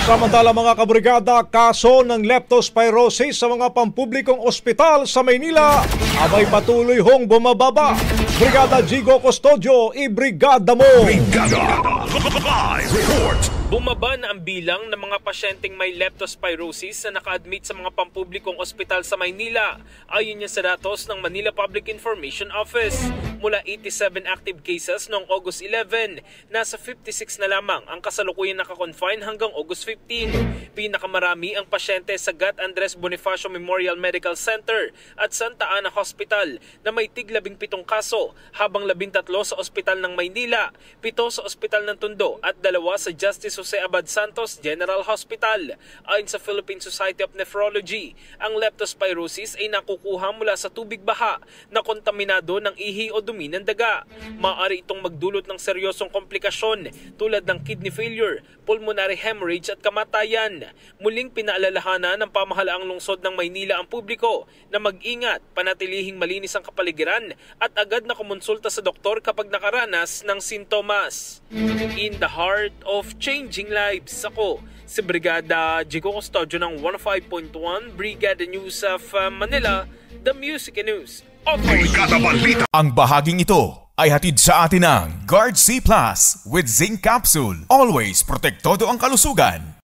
Samantala mga kabrigada, kaso ng leptospirosis sa mga pampublikong ospital sa Maynila abay patuloy hong bumababa. Brigada Jigo Custodio, ibrigada mo! Brigada Live Report! Bumaba na ang bilang ng mga pasyenteng may leptospirosis na naka-admit sa mga pampublikong ospital sa Maynila. Ayon niya sa datos ng Manila Public Information Office. Mula 87 active cases noong August 11, nasa 56 na lamang ang kasalukuyang nakakonfine hanggang August 15. Pinakamarami ang pasyente sa Gat Andres Bonifacio Memorial Medical Center at Santa Ana Hospital na may tig-17 kaso, habang 13 sa Ospital ng Maynila, 7 sa Ospital ng Tondo at 2 sa Justice Jose Abad Santos General Hospital. Ayon sa Philippine Society of Nephrology, ang leptospirosis ay nakukuha mula sa tubig baha na kontaminado ng ihi o dumi ng daga. Maaari itong magdulot ng seryosong komplikasyon tulad ng kidney failure, pulmonary hemorrhage at kamatayan. Muling pinaalalahanan ng pamahalaang lungsod ng Maynila ang publiko na mag-ingat, panatilihing malinis ang kapaligiran at agad na kumonsulta sa doktor kapag nakaranas ng sintomas. In the heart of changing lives, ako si Brigada Jigo Custodio ng 105.1 Brigada News of Manila, the Music and News Authority. Ang bahaging ito ay hatid sa atin ng Guard C Plus with Zinc Capsule. Always protektado ang kalusugan.